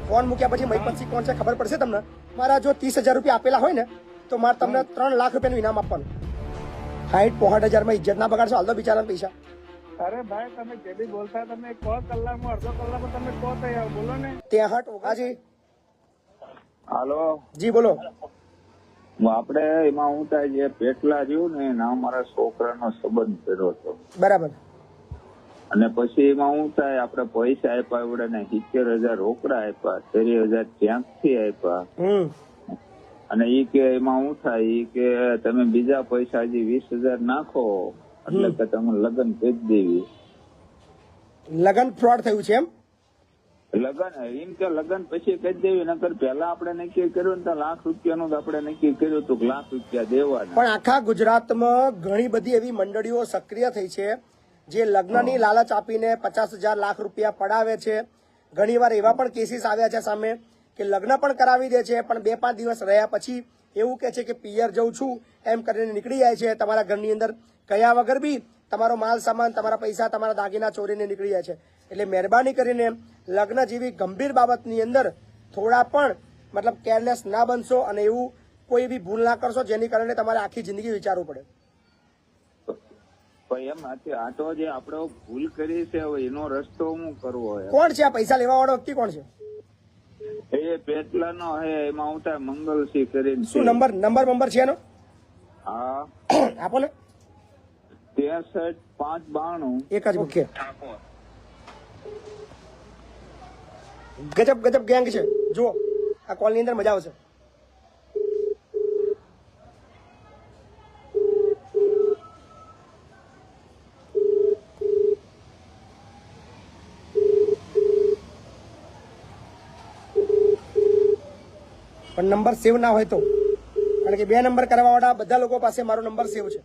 Phone મૂક્યા પછી મહીપતસિંહ કોણ છે ખબર પડશે તમને. મારા જો 30,000 રૂપિયા આપેલા હોય ને તો મારે તમને 3 લાખ રૂપિયાનું ઇનામ આપવાનું. 60-65,000 માં ઇજ્જત ના બગાડશો. હાલ તો બિચારા પૈસા. અરે ભાઈ તમે જે બી બોલતા તમે કો કલાકમાં અડધો કલાકમાં તમે કો તૈયાર બોલો ને. 63 ઓગાજી. હાલો જી બોલો. આપડે એમાં હું થાય જે પેટલા રહ્યું ને એના મારા છોકરાનો સંબંધ કર્યો હતો બરાબર. અને પછી એમાં હું થાય આપડે પૈસા આપ્યા એવડે ને 70,000 રોકડા આપ્યા, 30,000 ક્યાંકથી આપ્યા. અને ઈ કે એમાં હું થાય ઈ કે તમે બીજા પૈસા હજી 20,000 નાખો એટલે કે તમે લગ્ન કરી દેવી. લગન ફ્રોડ થયું છે એમ. લગ્ન એમ કે લગ્ન પછી કરી દેવી, નકર પેલા આપણે નક્કી કર્યું ને તો લાખ રૂપિયાનું આપણે નક્કી કર્યું હતું લાખ રૂપિયા દેવાના. પણ આખા ગુજરાતમાં ઘણી બધી એવી મંડળીઓ સક્રિય થઈ છે જે લગ્નની લાલચ આપીને 50,000 લાખ રૂપિયા પડાવે છે. ઘણીવાર એવા પણ કેસીસ આવ્યા છે સામે કે લગ્ન પણ કરાવી દે છે પણ 2-5 દિવસ રહ્યા પછી એવું કે છે કે પિયર જઉં છું એમ કરીને નીકળી જાય છે. તમારા ઘરની અંદર કયા વગર બી તમારો માલ સામાન, તમારા પૈસા, તમારા દાગીના ચોરીને નીકળી જાય છે. એટલે મહેરબાની કરીને લગ્ન જેવી ગંભીર બાબતની અંદર થોડા પણ મતલબ કેરલેસ ના બનશો અને એવું કોઈ બી ભૂલ ના કરશો જેની કારણે તમારે આખી જિંદગી વિચારવું પડે. એમ આ તો જે આપણે ભૂલ કરી છે હવે એનો રસ્તો શું કરવો? કોણ છે આ પૈસા લેવા વાળો વ્યક્તિ? કોણ છે એ પેટલા નો હે, એમાં હું થાય મંગલસિંહ કરીને. શું નંબર છે એનો? હા આપો ને. 63-592 એક જ. ઓકે. ગજબ ગેંગ છે. જુઓ આ કોલ ની અંદર મજા આવશે. પણ નંબર સેવ ના હોય તો, કારણ કે 2 નંબર કરવા વાળા બધા લોકો પાસે મારો નંબર સેવ છે.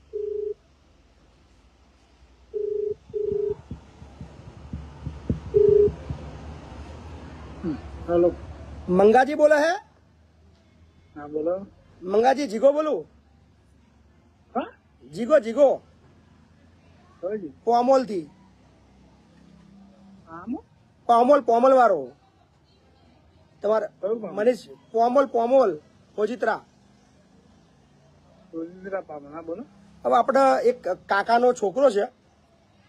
હેલો મંગાજી બોલે હે? હા બોલો. મંગાજી જીગો બોલું. હા જીગો પોમોલ થી. પોમોલ વાળો તમારે મનીષ પોમોલ હોજીત્રા. બોલો. હવે આપણે એક કાકાનો છોકરો છે,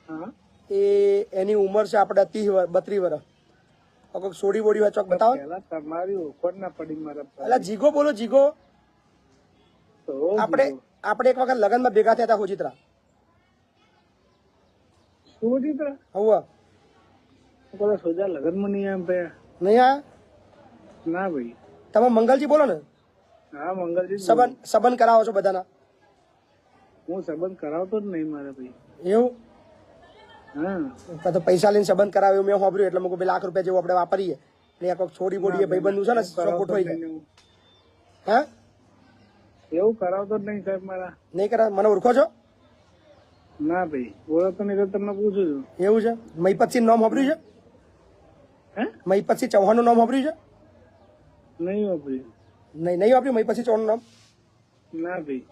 હા એ એની ઉંમર છે આપણે 32 વર્ષ. સોડી બોડી હોય ચોક બતાવો. તમારી ઓફર ના પડી મારા. એટલે જીગો બોલો. જીગો આપણે એક વખત લગ્નમાં ભેગા થયા હતા હોજીત્રા. સોજા લગન માં નહીં આમ ભાઈ. નહીં આ ના ભાઈ. તમે મંગલજી બોલો ને? હા મંગલજી. સંબંધ કરાવો છો બધાના? હું સંબંધ કરાવતો જ નહીં મારા ભાઈ. એવું? હા તો પૈસા લઈને સંબંધ કરાવ્યો મેં સાંભળ્યું એટલે મેં 2 લાખ રૂપિયા જેવું આપણે વાપરીએ ને કોઈક છોડી બોડીએ ભાઈબંધનું છે ને ચોખોટ હોય જાય. હા એવું કરાવતો જ નહીં સાહેબ મારા. નહીં કરાવ? મને ઓળખો છો? ના ભાઈ ઓળખતો નહીં તો તમને પૂછું છું. એવું છે? મહીપતસિંહ નામ સાંભળ્યું છે? હે મહીપતસિંહ ચૌહાણનું નામ સાંભળ્યું છે? નહીં વાપર્યું. નહીં વાપર્યું મહીપતસિંહ ચૌહાણનું નામ? ના ભાઈ.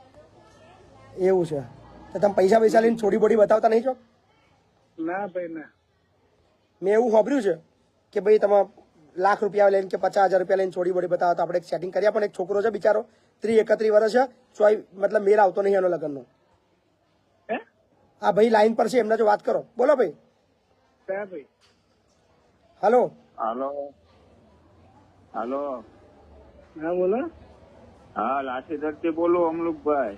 એવું છે? તો તમે પૈસા લઈને છોડી બોડી બતાવતા નહીં છો? ના ભાઈ ના. મેં એવું સાંભળ્યું છે કે ભાઈ તમે લાખ રૂપિયા લઈને કે 50,000 રૂપિયા લઈને છોડી બોડી બતાવો તો આપણે એક સેટિંગ કર્યા. પણ એક છોકરો છે બિચારો 30-31 વર્ષ છે, ચોય મતલબ મેર આવતો નહીં એનો લગ્નનો. આ ભાઈ લાઈન પર છે, એમના જો વાત કરો. બોલો ભાઈ. ભાઈ હલો. હા બોલો. હા લાઠીદળ થી બોલું અમલુકભાઈ.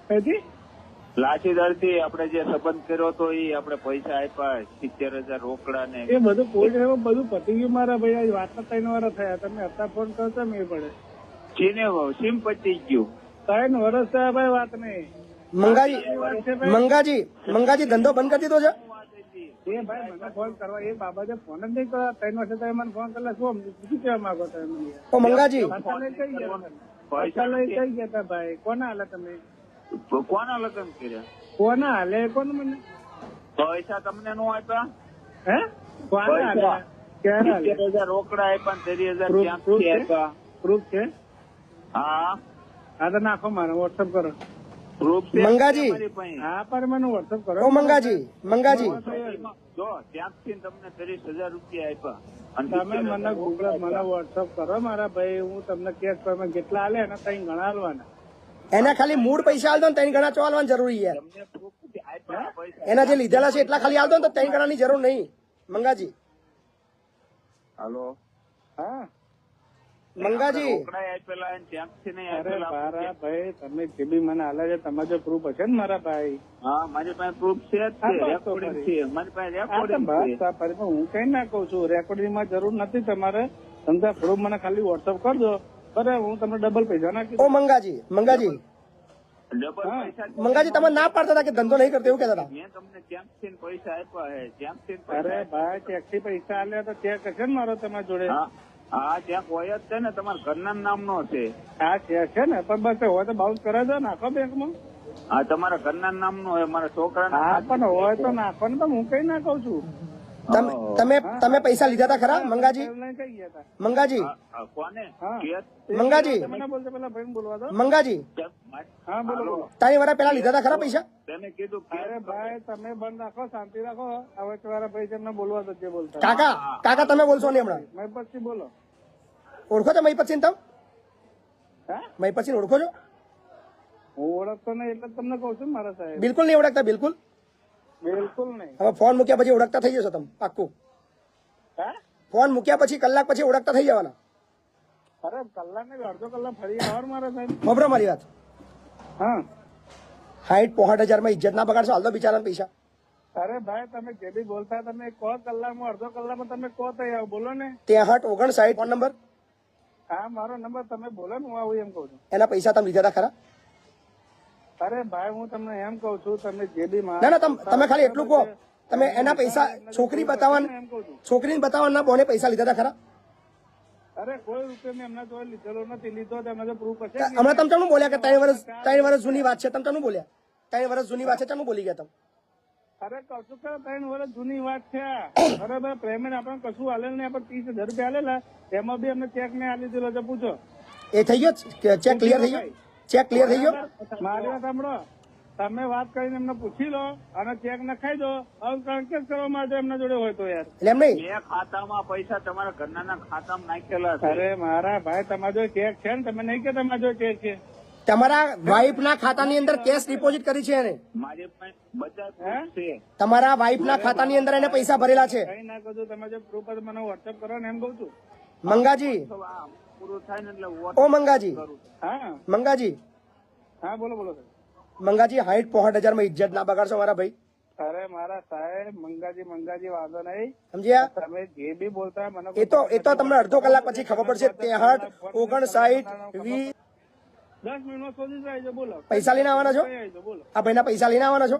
કઈથી? લાઠીદળ થી આપણે જે સંબંધ કર્યો હતો એ આપણે પૈસા આપ્યા 70,000 રોકડા ને એ બધું કોઈ બધું પતી ગયું મારા ભાઈ. આજ વાત 3 વાર થયા. તમે અત્યારે ફોન કરતો મેં પડે. ચીને સીમ પતી ગયું. 3 વર્ષ થયા ભાઈ વાત નહીં. મંગાજી ધંધો બંધ કરી દીધો છે? એ ભાઈ મને ફોન કરવા એ બાબતે ફોન જ નહીં કરવા. 3 વર્ષે તમે મને ફોન કરેલા શું કહેવા માંગો તમે? ઓ મંગાજી પૈસા લઈ કઈ ગયા હતા ભાઈ? કોના હાલે તમે? કોના લગ્ન કર્યા? કોના હાલે? કોને મને પૈસા તમને નો આપ્યા? હે કોના હાલે? ક્યારે હાલે? 70,000 રોકડા આપ્યા, 30,000 ક્યાંથી આપ્યા? પ્રૂફ છે? હા હા તો નાખો મારે વોટ્સઅપ કરો. પ્રૂફ છે મંગાજી. તમારી પાસે. હા પણ મને વોટ્સઅપ કરો ઓ મંગાજી, મંગાજી, એમાં જો ત્યાંથી તમને 30,000 રૂપિયા આપ્યા અને તમે મને ગૂગલ મને વોટ્સઅપ કરો મારા ભાઈ, હું તમને કેશ પેમેન્ટ કેટલા આલે એના કઈ ગણા આલવાના. એના ખાલી મૂળ પૈસા આલ દો ને 3 ગણા ચોલવાનું જરૂરી છે. તમને proof આપ્યા પૈસા. એના જે લીધેલા છે એટલા ખાલી આલ દો ને તો 3 ગણાની જરૂર નહીં. મંગાજી, હાલો હા મંગાજી, રોકડા આપેલા અને ત્યાંથી નહીં અરે આપેલા. મારા ભાઈ તમે જે બી મને આલે છે તમારે જો પ્રૂફ હશે ને મારા ભાઈ. હા મારી પાસે પ્રૂફ છે જ હા, છે, બસ તો રેકોર્ડિંગ ફરી. છે મારી પાસે આ તો રેકોર્ડિંગ બસ છે. આ ફરી પણ હું કઈ ના કઉ છું, રેકોર્ડિંગ માં જરૂર નથી તમારે. તમે પ્રૂફ મને ખાલી વોટ્સઅપ કરજો, બરાબર, હું તમને ડબલ પૈસા નાખી ઓ દઉં. મંગાજી, મંગાજી, ડબલ પૈસા મંગાજી તમે ના પાડતા હતા કે ધંધો નહીં કરતો એવું કહેતા હતા. મેં તમને ત્યાંથી પૈસા આપ્યા છે ત્યાંથી અરે ભાઈ ટેક્સી પૈસા આલ્યા તો ચેક હશે ને મારો તમારી જોડે. હા હા ત્યાં હોય જ છે ને, તમારા ઘરના નામનો છે. હા છે ને, પણ બસ હોય તો બાઉન્સ કરે છે નાખો બેંકમાં. હા તમારા ઘરના નામનો હોય, મારા છોકરાના. હા પણ હોય તો નાખો ને, તો હું કઈ ના કઉ છું. તમે પૈસા લીધા હતા ખરા મંગાજી? લઈને કઈ ગયા હતા? મંગાજી, કોને હા. કેસ? મંગાજી, મને બોલતો પેલા ભાઈ બોલવા દો. મંગાજી, હા બોલો બોલો. 3 વર્ષ પહેલા લીધા હતા ખરા પૈસા? તમે કીધું કેસ અરે ભાઈ તમે બંધ રાખો, શાંતિ રાખો. હવે તમારા ભાઈ છે એમને બોલવા દો જે બોલતા. કાકા, કાકા તમે બોલશો નહીં હમણાં. મેં પછી બોલો. ઓળખો છો મહી પછી તમે? હા મહી પછી ઓળખો છો? હું ઓળખતો નહીં એટલે જ તમને કઉ છું ને મારા સાહેબ. બિલકુલ નહીં ઓળખતા, બિલકુલ. બિલકુલ નહીં. હવે ફોન મૂક્યા પછી ઓળખતા થઈ જશો તમે પાક્કું. હા ફોન મૂક્યા પછી કલાક પછી ઓળખતા થઈ જવાના. અરે કલાક ને અડધો કલાક ફરી આવો મારા સાહેબ. ખબરો મારી વાત. હા 60-65 હજારમાં ઇજ્જત ના બગાડશો, હાલ દો બિચારાના પૈસા. અરે ભાઈ તમે જે બી બોલતા તમે કહો કલાકમાં અડધો કલાકમાં તમે કહો તો આવો બોલો ને. 63-59 ફોન નંબર, હા મારો નંબર તમે બોલો ને હું આવું એમ કઉ છું. એના પૈસા તમે લીધા હતા ખરા? અરે ભાઈ હું તમને એમ કઉ છું તમે જે બી ના ના, તમે ખાલી એટલું કહો, તમે એના પૈસા છોકરી બતાવવાના, એમ કઉ છું. છોકરીને બતાવવાના બોને પૈસા લીધા હતા ખરા? અરે કોઈ રૂપિયા મેં એમના જોડે લીધેલો નથી. લીધો તો એમના જો પ્રૂફ હશે ને. હમણાં તમે ચાનું બોલ્યા કે 3 વર્ષ જૂની વાત છે? તમે ચાનું બોલ્યા 3 વર્ષ જૂની વાત છે? ચાનું બોલી ગયા તમે? અરે કશું કે 3 વર્ષ જૂની વાત છે આ. બરાબર પેમેન્ટ આપણે કશું આલેલ નહીં, આપણે 30,000 રૂપિયા આલેલા, એમાં બી અમને ચેક નહીં આલી દીધો છે. પૂછો એ થઈ ગયો? ચેક ક્લિયર થઈ ગયો? ચેક ક્લિયર થઈ ગયો? મારી વાત સાંભળો, તમે વાત કરીને એમને પૂછી લો અને ચેક નખાઈ દો. હવે કેસ કરવા માટે એમના જોડે હોય તો યાર. એટલે એમ નહીં, બે ખાતામાં પૈસા તમારા ઘરના ખાતામાં નાખેલા છે. અરે મારા ભાઈ તમારા જો ચેક છે ને, તમે નહીં કે તમારા જો ચેક છે. તમારા વાઇફ ના ખાતાની અંદર કેશ ડિપોઝિટ કરી છે એને. મારી પાસે બધા proof છે. તમારા વાઇફ ના ખાતાની અંદર એને પૈસા ભરેલા છે. કઈ ના કહું તમે જો પ્રૂફ મને વોટ્સઅપ કરો ને એમ કઉ છું. મંગાજી, તો આ પૂરું થાય ને એટલે ઓ મંગાજી, હા મંગાજી, હા બોલો બોલો સાહેબ. મંગાજી 60-65 હજારમાં ઇજ્જત ના બગાડશો મારા ભાઈ. અરે મારા સાહેબ મંગાજી વાંધો નહીં. સમજ્યા? તમે જે બી બોલતા મને એ તો તમને અડધો કલાક પછી ખબર પડશે. 63-59-20 10 મિનિટ સુધી જ આવજો. બોલો પૈસા લઈને આવવાના છો? કઈ આવજો બોલો. આ ભાઈના પૈસા લઈને આવવાના છો?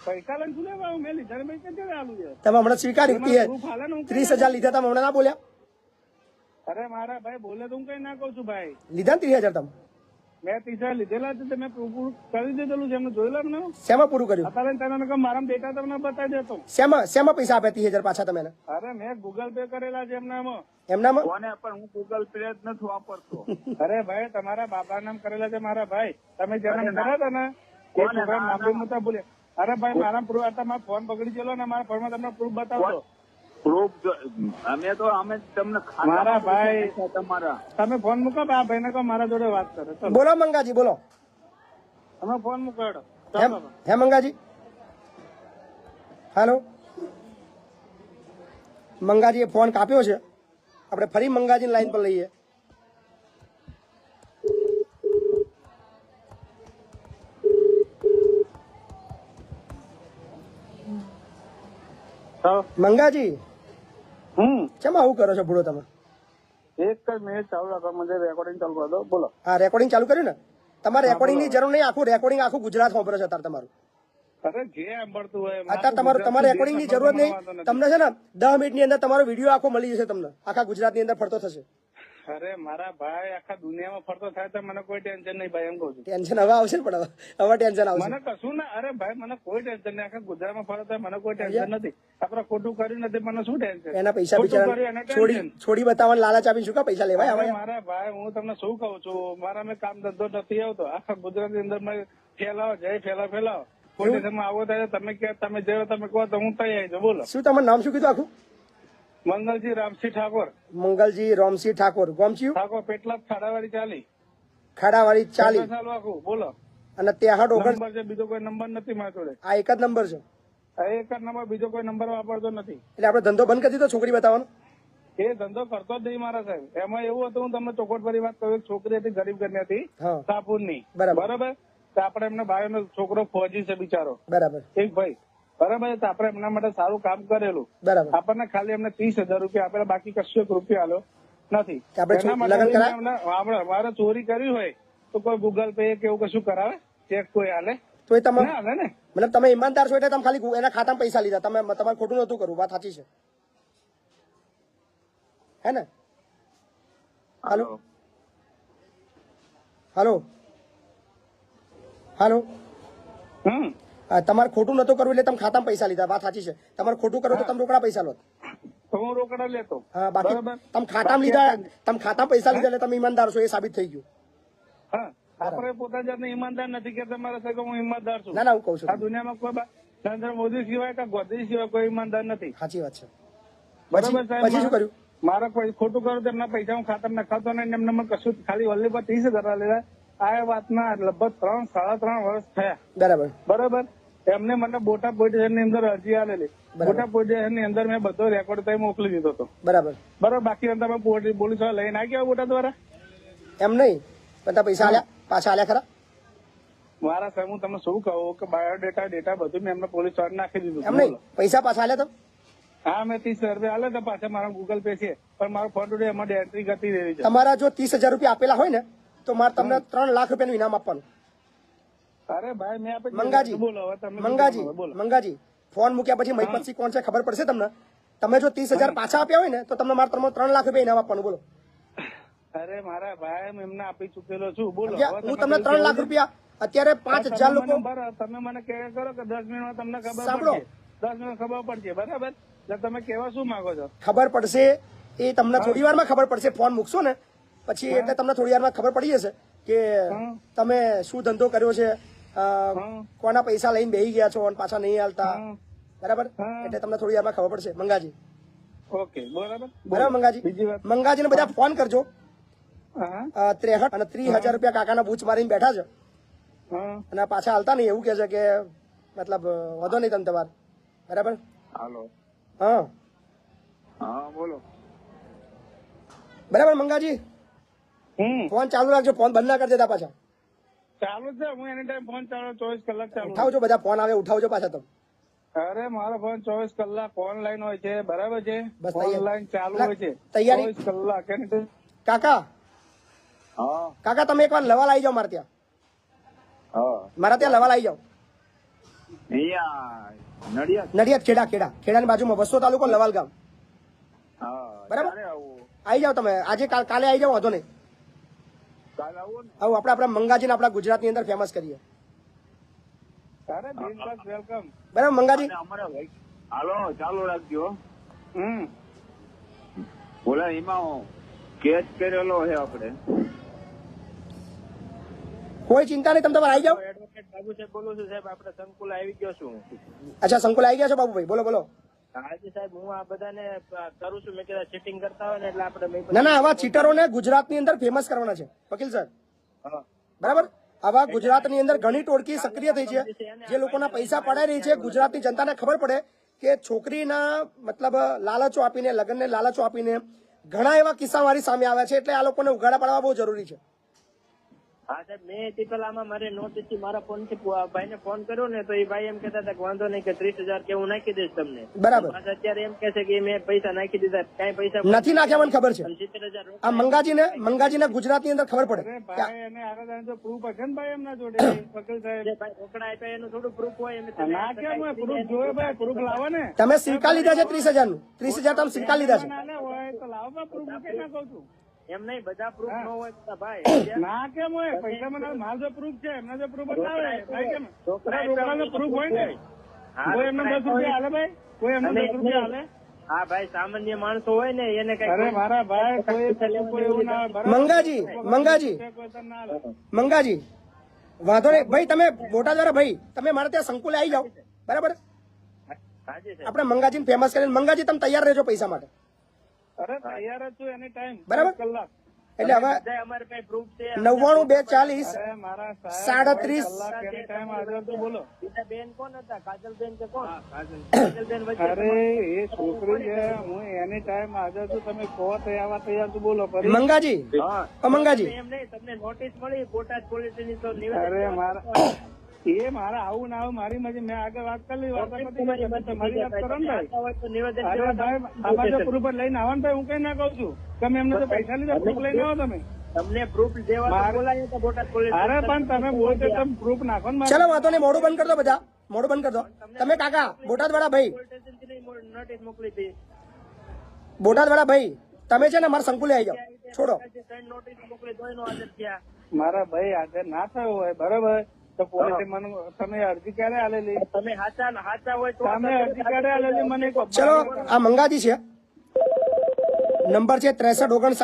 પૈસા લઈને શું લેવા આવું? મેં લીધા ને ભાઈ ક્યારે આલું છે? તમે હમણાં સ્વીકાર્યું પ્રૂફ હાલે ને હું કઈ 30,000 લીધા, તમે હમણાં ના બોલ્યા? અરે મારા ભાઈ બોલે તો હું કઈ ના કઉ છું ભાઈ. લીધા ને 30,000 તમે? મેં 30,000 લીધેલા છે, મેં પ્રૂફ કરી દીધેલું છે એમને જોયેલા ને. શેમાં પૂરું કર્યું? અત્યારે તને કહું મારા ડેટા તમને બતાવી દેતો. શેમાં પૈસા આપ્યા 30,000 પાછા તમે એને? અરે મેં ગૂગલ પે કરેલા છે એમનામાં. એમનામાં? કોને પણ હું ગૂગલ પે જ નથી વાપરતો. અરે ભાઈ તમારા બાપા નામ કરેલા છે મારા ભાઈ. તમે જેના કર્યા હતા ને એ છોકરા નામ બી નતા બોલ્યા. અરે ભાઈ મારા પ્રૂફ તમારા ફોન બગડી ગયેલો ને મારા ફોનમાં તમને પ્રૂફ બતાવજો. પ્રૂફ અમે તમને મારા ભાઈ તમારા તમે ફોન મૂકો આ ભાઈને કહો મારા જોડે વાત કરે. ચલો બોલો મંગાજી, બોલો. તમે ફોન મૂકો હેડો. હે મંગાજી? હાલો મંગાજી, એ ફોન કાપ્યો છે. આપણે ફરી મંગાજી લાઈન પર લઈએ. મંગાજી, કેમ આવું કરો છો ભૂડો તમે? એક જ મિનિટ ચાલુ રાખો, મને રેકોર્ડિંગ ચાલુ કરી દો. બોલો. હા રેકોર્ડિંગ ચાલુ કર્યું ને? તમારે રેકોર્ડિંગ ની જરૂર નહીં, રેકોર્ડિંગ આખું ગુજરાત સાંભળે છે અત્યારે તમારું. અરે જે સાંભળતું હોય અત્યારે તમારે રેકોર્ડિંગ ની જરૂરત નહીં. તમને છે ને 10 મિનિટ ની અંદર તમારો વિડીયો આખો મળી જશે તમને, આખા ગુજરાત ની અંદર ફરતો થશે. અરે મારા ભાઈ આખા દુનિયામાં ફરતો થાય તો મને કોઈ ટેન્શન નહીં ભાઈ, એમ કહું છું. ટેન્શન હવે આવશે ને, પણ હવે ટેન્શન આવશે. મને કશું ના, અરે ભાઈ મને કોઈ ટેન્શન નહીં. આખા ગુજરાતમાં ફરતો થાય મને કોઈ ટેન્શન નથી. આપડે ખોટું કર્યું નથી, મને શું ટેન્શન? એના પૈસા ખોટું બિચારા કર્યું એના છોડી ટેન્શન. છોડી બતાવવાનું લાલચ આપીને શું કા પૈસા લેવાય હવે? મારા ભાઈ હું તમને શું કહું છું, મારા મેં કામ ધંધો નથી આવતો. આખા ગુજરાત ની અંદર મેં ફેલાવો જય ફેલાવો. કોઈ સ્ટેશનમાં આવો ત્યારે તમે કે તમે જેવો તમે કહો તો હું તૈયાર છું. બોલો. શું તમારું નામ શું કીધું આખું? મંગલજી રામસિંહ ઠાકોર. મંગલજી રોમસિંહ ઠાકોર. ગોમચ્યું ઠાકોર પેટલા ખાડાવાળી ચાલી ખાડાવાળી 40. ચાલુ આખું. બોલો. અને 63 નંબર છે, બીજો કોઈ નંબર નથી મારા જોડે. આ એક જ નંબર છે. આ એક જ નંબર, બીજો કોઈ નંબર વાપરતો નથી. એટલે આપણે ધંધો બંધ કરી દીધો છોકરી બતાવવાનો? એ ધંધો કરતો જ નહીં મારા સાહેબ. એમાં એવું હતું, હું તમને ચોખવટ ભરી વાત કરું. એક છોકરી હતી ગરીબ ઘરની હતી, હા સાપુરની. બરાબર. બરાબર. તો આપણે એમના ભાઈનો છોકરો ફોજી છે બિચારો, બરાબર એક ભાઈ. બરાબર. તો આપણે એમના માટે સારું કામ કરેલું. બરાબર. આપણને ખાલી એમને 30,000 રૂપિયા આપેલા, બાકી કશું એક રૂપિયા આલ્યો નથી. કે આપણે એના માટે લગ્ન કરાય? આપણે મારે ચોરી કરી હોય તો કોઈ ગૂગલ પે કે એવું કશું કરાવે? ચેક કોઈ હાલે? તો એ તમે ના હાલે ને. મતલબ તમે ઈમાનદાર છો એટલે તમે ખાલી એના ખાતામાં પૈસા લીધા, તમે તમારે ખોટું નતું કરવું. વાત સાચી છે હે ને? હાલો હાલો હાલો. તમારે ખોટું નતું કરવું એટલે તમે ખાતામાં પૈસા લીધા. વાત સાચી છે. તમારે ખોટું કરવું તો તમે રોકડા પૈસા લો. તો હું રોકડા લેતો. હા, બાકી બરાબર. તમે ખાતામાં લીધા, તમે ખાતામાં પૈસા લીધા એટલે તમે ઈમાનદાર છો, એ સાબિત થઈ ગયું. હા, આપણે પોતા જાતને ઈમાનદાર નથી કે તમારા સાથે હું ઈમાનદાર છું. ના ના, હું કઉ છું આ દુનિયામાં કોઈ નરેન્દ્ર મોદી સિવાય કે ગોદી સિવાય કોઈ ઈમાનદાર નથી. સાચી વાત છે. બરાબર પછી શું કર્યું? મારા કોઈ ખોટું કર્યું તો એમના પૈસા હું ખાતામાં નખાતો નહીં. એમને મને કશું ખાલી વલ્લી પર 30,000 લીધા. આ વાતના લગભગ 3-3.5 વર્ષ થયા. બરાબર બરાબર. એમને મને બોટાદ પોલીસ સ્ટેશન ની અંદર અરજી આલેલી. બોટાદ પોલીસ સ્ટેશન ની અંદર મેં બધો રેકોર્ડ થઈ મોકલી દીધો હતો. બરાબર. બરાબર. બાકી અંદર પોલીસ વાળા લઈને આવી ગયા બોટાદ દ્વારા. એમ નહીં, બધા પૈસા આલ્યા, પાછા આલ્યા ખરા? મારા સાહેબ હું તમને શું કહું કે બાયોડેટા બધું મેં એમને પોલીસ વાળા નાખી દીધું. એમ નહીં, પૈસા પાછા આલ્યા તો? હા, મેં 30,000 રૂપિયા આલે તો પાછા મારા ગૂગલ પે છે, પણ મારો ફોન ટુડે એમાં એન્ટ્રી કરતી રહી છે. તમારા જો 30,000 રૂપિયા આપેલા હોય ને તો મારે તમને 3 લાખ રૂપિયાનું ઇનામ આપવાનું. અરે ભાઈ મેં આપે મંગાજી, બોલો હવે તમે મંગાજી, બોલો. મંગાજી, ફોન મૂક્યા પછી મહીપતસિંહ કોણ છે ખબર પડશે તમને. તમે જો 30,000 પાછા આપ્યા હોય ને તો તમને મારે 3 લાખ રૂપિયા ઇનામ આપવાનું. બોલો. અરે મારા ભાઈ હું એમને આપી ચૂકેલો છું. બોલો. હું તમને 3 લાખ રૂપિયા, અત્યારે 5,000 લોકો. તમે મને કહે કરો કે 10 મિનિટમાં તમને ખબર સાંભળો. પડશે. 10 મિનિટ ખબર પડશે. બરાબર. એટલે તમે કેવા શું માંગો છો? ખબર પડશે એ તમને થોડી વારમાં ખબર પડશે. ફોન મૂકશો ને પછી એટલે તમને થોડી વારમાં ખબર પડી જશે કે તમે શું ધંધો કર્યો છે, કોના પૈસા લઈને બેહી ગયા છો અને પાછા નહીં હાલતા. બરાબર. એટલે તમને થોડી વારમાં ખબર પડશે. મંગાજી. ઓકે. બરાબર. બરાબર મંગાજી. બીજી વાત. મંગાજીને બધા ફોન કરજો. હા 63 અને 30,000 રૂપિયા કાકાના બૂચ મારીને બેઠા છે હા અને પાછા હાલતા નહીં એવું કે છે કે મતલબ વધો નહીં તમે તમારે. બરાબર. હાલો. હા હા બોલો. બરાબર મંગાજી, ફોન ચાલુ રાખજો, ફોન બંધ ના કરી દેતા પાછા. ચાલુ છે. હું એની ટાઈમ ફોન ચાલુ 24 કલાક ચાલુ. ઉઠાવજો, બધા ફોન આવે ઉઠાવજો પાછા તમે. અરે મારો ફોન 24 કલાક ઓનલાઈન હોય છે. બરાબર છે. બસ તૈયાર. ઓનલાઈન ચાલુ હોય છે તૈયારી. 24 કલાક. એની ટાઈમ. કાકા, હા કાકા તમે એકવાર લવાલ આવી જાઓ મારે ત્યાં. હા. મારા ત્યાં લવાલ આવી જાઓ. અહીંયા નડિયાદ. નડિયાદ ખેડા ખેડાની બાજુમાં વસ્તો તાલુકો લવાલ ગામ. હા. બરાબર. ક્યારે આવું? આવી જાઓ તમે આજે કાલે આવી જાઓ, વાંધો નહીં. કાલે આવું ને? આવું આપણા મંગાજીને આપણા ગુજરાતની અંદર ફેમસ કરીએ. અરે બિનદાસ વેલકમ. બરાબર મંગાજી. અને અમારા ભાઈ હાલો ચાલુ રાખજો. હમ બોલા એમાં કેસ કરેલો છે આપણે. કોઈ ચિંતા નહીં, તમે તમારે આવી જાઓ. એડવોકેટ બાબુ સાહેબ બોલું છું. સાહેબ આપણે સંકુલ આવી ગયો છું. અચ્છા સંકુલ આવી ગયા છો બાબુભાઈ, બોલો બોલો. હાજી સાહેબ હું આ બધાને કરું છું. મેં કીધા ચીટિંગ કરતા હોય ને એટલે આપણે ના ના, આવા ચીટરોને ગુજરાતની અંદર ફેમસ કરવાના છે વકીલ સાહેબ. બરાબર. આવા ગુજરાતની અંદર ઘણી ટોળકી સક્રિય થઈ છે જે લોકોના પૈસા પડાઈ રહી છે. ગુજરાતની જનતાને ખબર પડે કે છોકરીના મતલબ લાલચો આપીને, લગ્નને લાલચો આપીને ઘણા એવા કિસ્સા મારી સામે આવ્યા છે. એટલે આ લોકોને ઉઘાડા પાડવા બહુ જરૂરી છે. હા સાહેબ, મેં તે પેલામાં મારે નોટિસ થી મારા ફોન થી ભાઈ ને ફોન કર્યો ને તો એ ભાઈ એમ કહેતા હતા કે વાંધો નહીં કે 30,000 કે હું નાખી દઈશ તમને. બરાબર. પાછા અત્યારે એમ કે છે કે મેં પૈસા નાખી દીધા. કઈ પૈસા નથી નાખ્યા મને ખબર છે. 70,000 આ મંગાજીને ગુજરાતની અંદર ખબર પડે. ભાઈ એને આગળ જો પ્રૂફ હશે ને ભાઈ એમના જોડે વકીલ સાહેબ રોકડા આપ્યા એનું થોડું પ્રૂફ હોય. એમ ના કેમ પ્રૂફ જોયે ભાઈ, પ્રૂફ લાવો ને. તમે સિરકા લીધા છે 30,000 નું. 30,000 તમે સિરકા લીધા છે. ના હોય તો લાવો પ્રૂફ કે ના કહું છું. એમ નહીં, બધા પ્રૂફ ન હોય તો ભાઈ ના કેમ હોય? પૈસા મને માલ જો પ્રૂફ છે, એમને જો પ્રૂફ બતાવે ભાઈ કેમ? રોકડાનો પ્રૂફ હોય ને. કોઈ એમને 10 રૂપિયા હાલે ભાઈ? કોઈ એમને 10 રૂપિયા હાલે? હા ભાઈ, સામાન્ય માણસો હોય ને એને કઈ અરે મારા ભાઈ, કોઈ એવું ના હોય. બરાબર? મંગાજી કોઈ તને ના હાલે. મંગાજી વાંધો નહીં ભાઈ, તમે બોટાદ વાળા ભાઈ, તમે મારે ત્યાં સંકુલે આવી જાઓ, બરાબર? હાજી સાહેબ. આપણે મંગાજીને ફેમસ કરીને, મંગાજી તમે તૈયાર રહેજો પૈસા માટે, અરે તૈયાર જ છું એની ટાઈમ. બરાબર. કલાક. એટલે હવે બધા અમારે કઈ પ્રૂફ છે 99 240 અરે મારા સાહેબ, 37 કલાક એની ટાઈમ હાજર તો બોલો. બીજા બેન કોણ હતા? કાજલબેન કે કોણ? કાજલબેન વચ્ચે અરે એ છોકરી છે, હું એની ટાઈમ હાજર છું. તમે કહો તો આવા તૈયાર છું, બોલો ફરી. મંગાજી મંગાજી એમ નહીં, તમને નોટિસ મળી બોટાદ પોલીસ સ્ટેશન તો અરે મારા એ મારા આવું ના આવું મારી મરજી. મેં આગળ વાત કરી વાર્તા પતી ગઈ. તમે તમારી વાત કરો ને ભાઈ. નિવેદન અરે ભાઈ, આમાં જો પ્રૂફ લઈને આવવાનું ભાઈ, હું કઈ ના કઉ છું. તમે એમને તો પૈસા લીધા, પ્રૂફ લઈને આવો તમે. તમને પ્રૂફ દેવા બોલાયો તો બોટાદ પોલીસ અરે પણ તમે બોલતો તમે પ્રૂફ નાખો ને. ચલો વાંધો નહીં, મોડું બંધ કરી દો બધા, મોડું બંધ કરી દો. તમે કાકા બોટાદ વાળા ભાઈ, પોલીસ સ્ટેશનથી નોટિસ મોકલી હતી. બોટાદ વાળા ભાઈ, તમે છે ને મારા સંકુલે આવી જાઓ, છોડો. ત્રણ નોટિસ મોકલી તોય નો હાજર થયા. મારા ભાઈ હાજર ના થયો હોય બરોબર, તો પોલીસે મને તમે અરજી ક્યારે આલેલી? તમે હાચા હોય તો તમે અરજી ક્યારે આલેલી મને કહો. ચલો આ મંગાજી છે, નંબર છે 6359